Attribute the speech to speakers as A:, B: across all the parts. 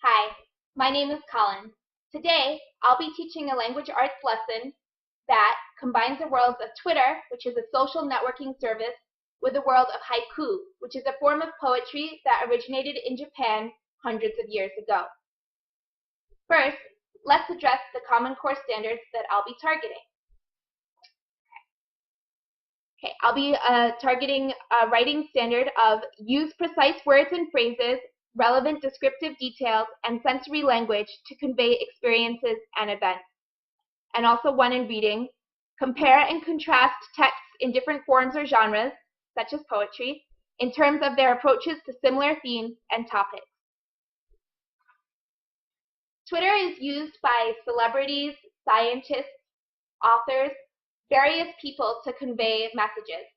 A: Hi, my name is Colin. Today, I'll be teaching a language arts lesson that combines the worlds of Twitter, which is a social networking service, with the world of haiku, which is a form of poetry that originated in Japan hundreds of years ago. First, let's address the Common Core standards that I'll be targeting. Okay, I'll be targeting a writing standard of use precise words and phrases, relevant descriptive details, and sensory language to convey experiences and events. And also one in reading, compare and contrast texts in different forms or genres, such as poetry, in terms of their approaches to similar themes and topics. Twitter is used by celebrities, scientists, authors, various people to convey messages.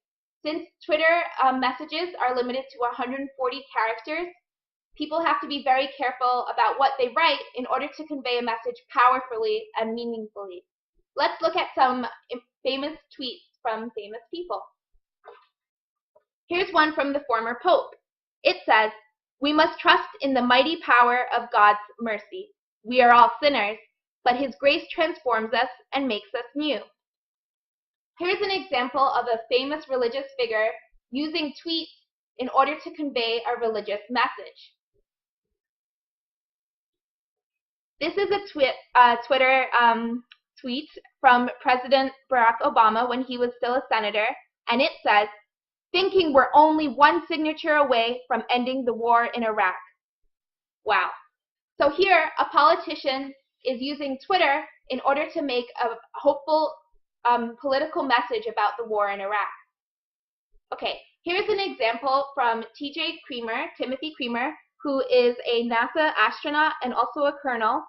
A: Since Twitter messages are limited to 140 characters, people have to be very careful about what they write in order to convey a message powerfully and meaningfully. Let's look at some famous tweets from famous people. Here's one from the former Pope. It says, "We must trust in the mighty power of God's mercy. We are all sinners, but His grace transforms us and makes us new." Here's an example of a famous religious figure using tweets in order to convey a religious message. This is a Twitter tweet from President Barack Obama when he was still a senator, and it says, "Thinking we're only one signature away from ending the war in Iraq." Wow. So here, a politician is using Twitter in order to make a hopeful political message about the war in Iraq. Okay, here's an example from Timothy Creamer, who is a NASA astronaut and also a colonel,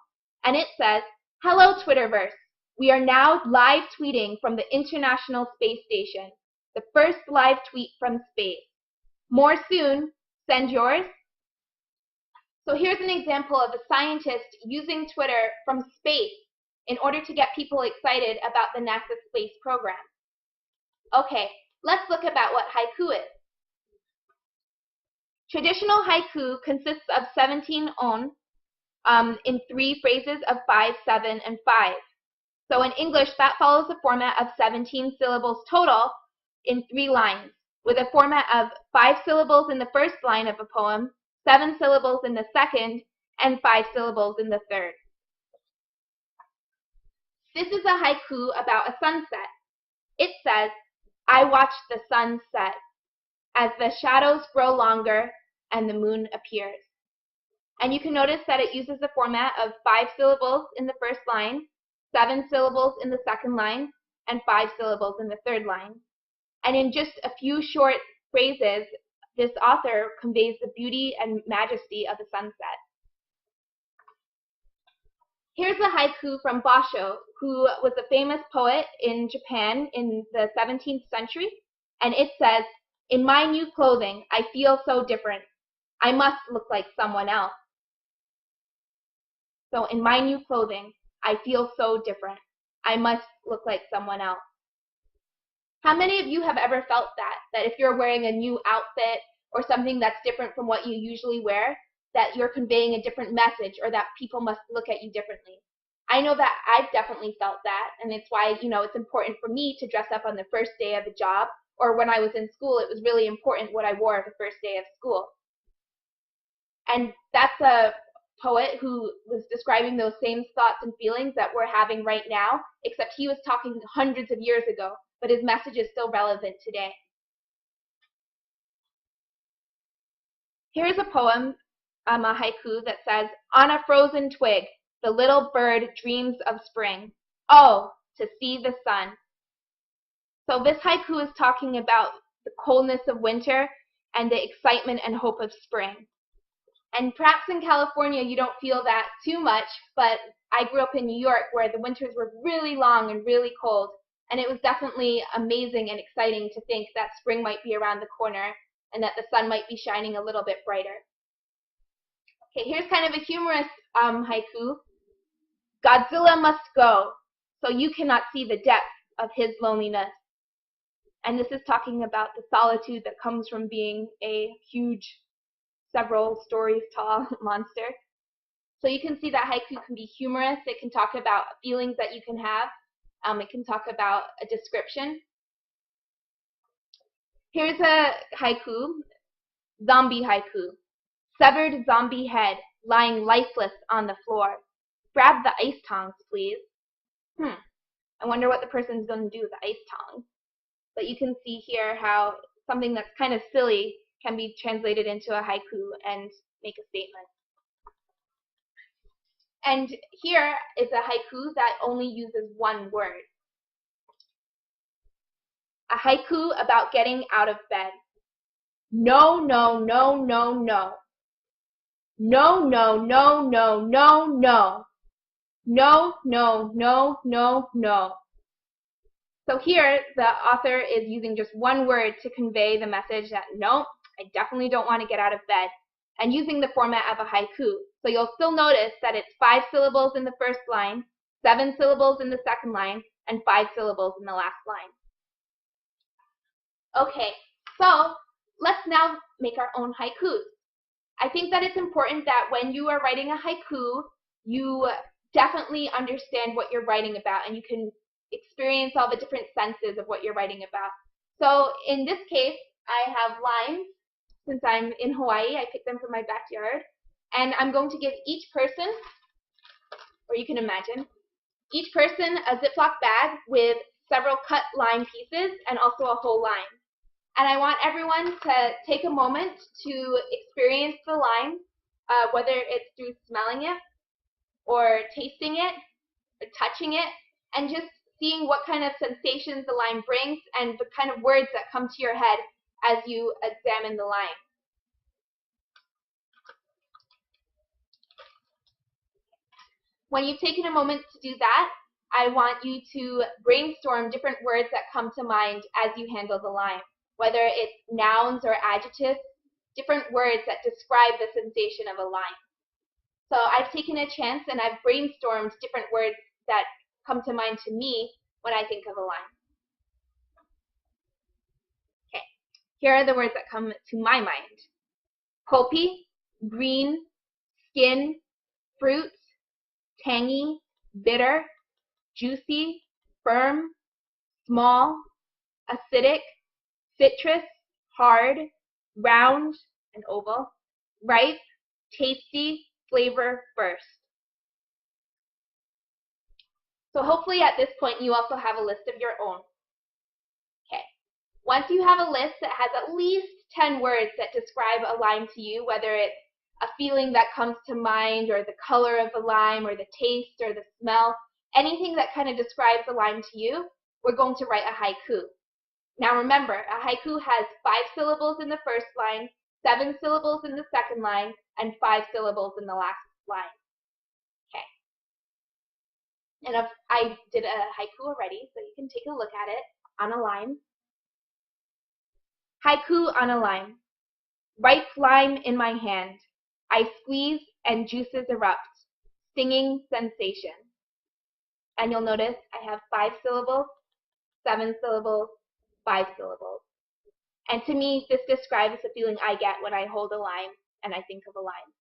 A: and it says, "Hello Twitterverse. We are now live tweeting from the International Space Station. The first live tweet from space. More soon. Send yours." So here's an example of a scientist using Twitter from space in order to get people excited about the NASA space program. Okay, let's look about what haiku is. Traditional haiku consists of 17 on in 3 phrases of 5, 7, and 5. So in English, that follows a format of 17 syllables total in 3 lines, with a format of 5 syllables in the first line of a poem, 7 syllables in the second, and 5 syllables in the third. This is a haiku about a sunset. It says, "I watch the sun set as the shadows grow longer and the moon appears." And you can notice that it uses a format of 5 syllables in the first line, 7 syllables in the second line, and 5 syllables in the third line. And in just a few short phrases, this author conveys the beauty and majesty of the sunset. Here's a haiku from Basho, who was a famous poet in Japan in the 17th century, and it says, "In my new clothing, I feel so different. I must look like someone else." So in my new clothing, I feel so different. I must look like someone else. How many of you have ever felt that? That if you're wearing a new outfit or something that's different from what you usually wear, that you're conveying a different message or that people must look at you differently? I know that I've definitely felt that, and it's why, it's important for me to dress up on the first day of a job, or when I was in school, it was really important what I wore the first day of school. And that's a poet who was describing those same thoughts and feelings that we're having right now, except he was talking hundreds of years ago, but his message is still relevant today. Here's a poem, a haiku that says, "On a frozen twig, the little bird dreams of spring. Oh, to see the sun." So this haiku is talking about the coldness of winter and the excitement and hope of spring. And perhaps in California you don't feel that too much, but I grew up in New York where the winters were really long and really cold, and it was definitely amazing and exciting to think that spring might be around the corner and that the sun might be shining a little bit brighter. Okay, here's kind of a humorous haiku. "Godzilla must go, so you cannot see the depth of his loneliness." And this is talking about the solitude that comes from being a huge, several stories tall monster. So you can see that haiku can be humorous. It can talk about feelings that you can have. It can talk about a description. Here's a haiku, zombie haiku. Severed zombie head lying lifeless on the floor. Grab the ice tongs, please. I wonder what the person's going to do with the ice tongs. But you can see here how something that's kind of silly can be translated into a haiku and make a statement. And here is a haiku that only uses one word. A haiku about getting out of bed. No, no, no, no, no. No, no, no, no, no, no. No, no, no, no, no. So here, the author is using just one word to convey the message that, no, I definitely don't want to get out of bed, and using the format of a haiku. So you'll still notice that it's 5 syllables in the first line, 7 syllables in the second line, and 5 syllables in the last line. Okay, so let's now make our own haikus. I think that it's important that when you are writing a haiku, you definitely understand what you're writing about and you can experience all the different senses of what you're writing about. So in this case, I have lines. Since I'm in Hawaii, I picked them from my backyard. And I'm going to give each person, or you can imagine, each person a Ziploc bag with several cut line pieces and also a whole line. And I want everyone to take a moment to experience the line, whether it's through smelling it, or tasting it, or touching it, and just seeing what kind of sensations the line brings and the kind of words that come to your head as you examine the line. When you've taken a moment to do that, I want you to brainstorm different words that come to mind as you handle the line. Whether it's nouns or adjectives, different words that describe the sensation of a line. So I've taken a chance and I've brainstormed different words that come to mind to me when I think of a line. Okay, here are the words that come to my mind. Pulpy, green, skin, fruit, tangy, bitter, juicy, firm, small, acidic, citrus, hard, round, and oval, ripe, tasty, flavor, burst. So hopefully at this point you also have a list of your own. Okay. Once you have a list that has at least 10 words that describe a line to you, whether it's a feeling that comes to mind, or the color of the lime, or the taste, or the smell, anything that kind of describes the lime to you, we're going to write a haiku. Now remember, a haiku has 5 syllables in the first line, 7 syllables in the second line, and 5 syllables in the last line. Okay. And I did a haiku already, so you can take a look at it on a line. Haiku on a line. Ripe lime in my hand. I squeeze and juices erupt. Stinging sensation. And you'll notice I have 5 syllables, 7 syllables, 5 syllables. And to me, this describes the feeling I get when I hold a lime and I think of a lime.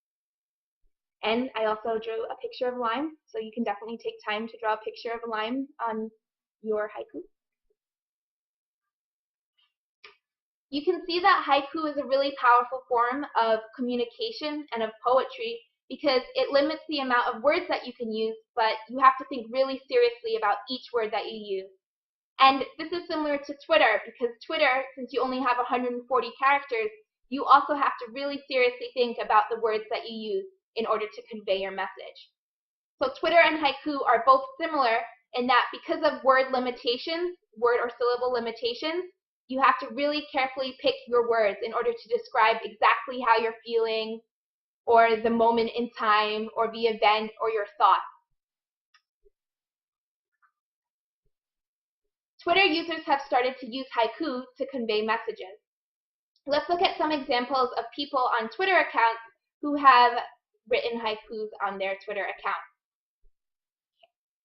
A: And I also drew a picture of a lime, so you can definitely take time to draw a picture of a lime on your haiku. You can see that haiku is a really powerful form of communication and of poetry because it limits the amount of words that you can use, but you have to think really seriously about each word that you use. And this is similar to Twitter, because Twitter, since you only have 140 characters, you also have to really seriously think about the words that you use in order to convey your message. So Twitter and haiku are both similar in that because of word limitations, word or syllable limitations, you have to really carefully pick your words in order to describe exactly how you're feeling, or the moment in time, or the event, or your thoughts. Twitter users have started to use haiku to convey messages. Let's look at some examples of people on Twitter accounts who have written haikus on their Twitter account.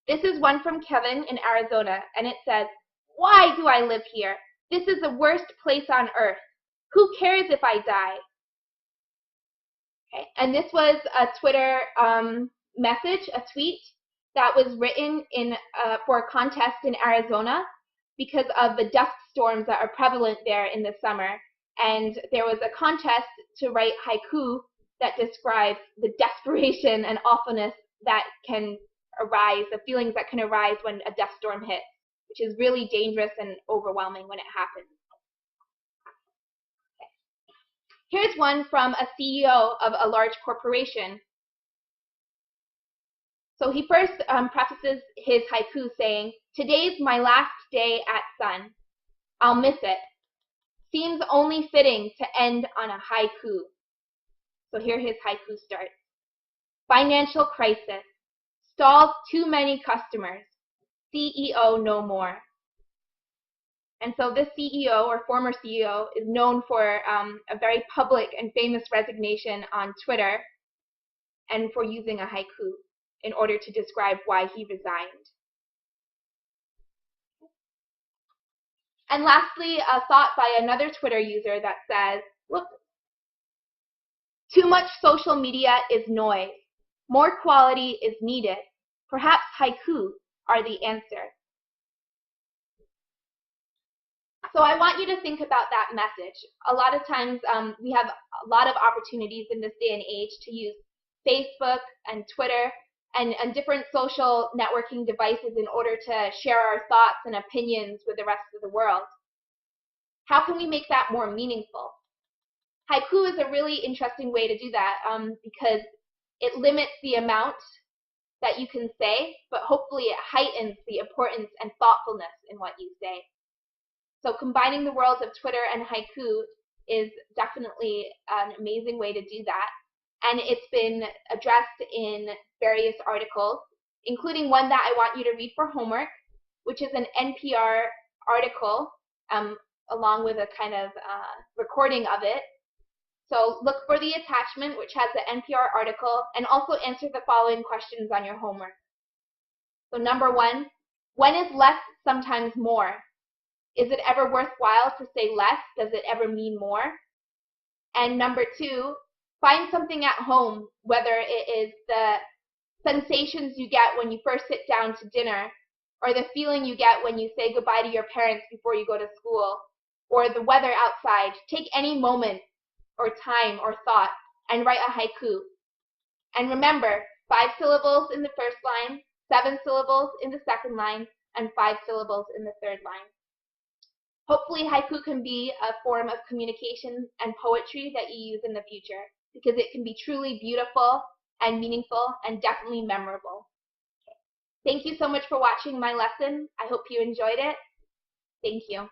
A: This is one from Kevin in Arizona, and it says, "Why do I live here? This is the worst place on earth. Who cares if I die?" Okay, and this was a Twitter message, a tweet that was written in for a contest in Arizona because of the dust storms that are prevalent there in the summer. And there was a contest to write haiku that describes the desperation and awfulness that can arise, the feelings that can arise when a dust storm hits, which is really dangerous and overwhelming when it happens. Here's one from a CEO of a large corporation. So he first prefaces his haiku saying, "Today's my last day at Sun. I'll miss it. Seems only fitting to end on a haiku." So here his haiku starts. Financial crisis. Stalls too many customers. CEO no more. And so this CEO, or former CEO, is known for a very public and famous resignation on Twitter and for using a haiku in order to describe why he resigned. And lastly, a thought by another Twitter user that says, look, too much social media is noise. More quality is needed. Perhaps haiku are the answer. So I want you to think about that message. A lot of times we have a lot of opportunities in this day and age to use Facebook and Twitter and different social networking devices in order to share our thoughts and opinions with the rest of the world. How can we make that more meaningful? Haiku is a really interesting way to do that because it limits the amount that you can say, but hopefully it heightens the importance and thoughtfulness in what you say. So combining the worlds of Twitter and haiku is definitely an amazing way to do that. And it's been addressed in various articles, including one that I want you to read for homework, which is an NPR article along with a kind of recording of it. So look for the attachment, which has the NPR article, and also answer the following questions on your homework. So number 1, when is less sometimes more? Is it ever worthwhile to say less? Does it ever mean more? And number 2, find something at home, whether it is the sensations you get when you first sit down to dinner, or the feeling you get when you say goodbye to your parents before you go to school, or the weather outside. Take any moment or time or thought and write a haiku. And remember, 5 syllables in the first line, 7 syllables in the second line, and 5 syllables in the third line. Hopefully haiku can be a form of communication and poetry that you use in the future because it can be truly beautiful and meaningful and definitely memorable. Thank you so much for watching my lesson. I hope you enjoyed it. Thank you.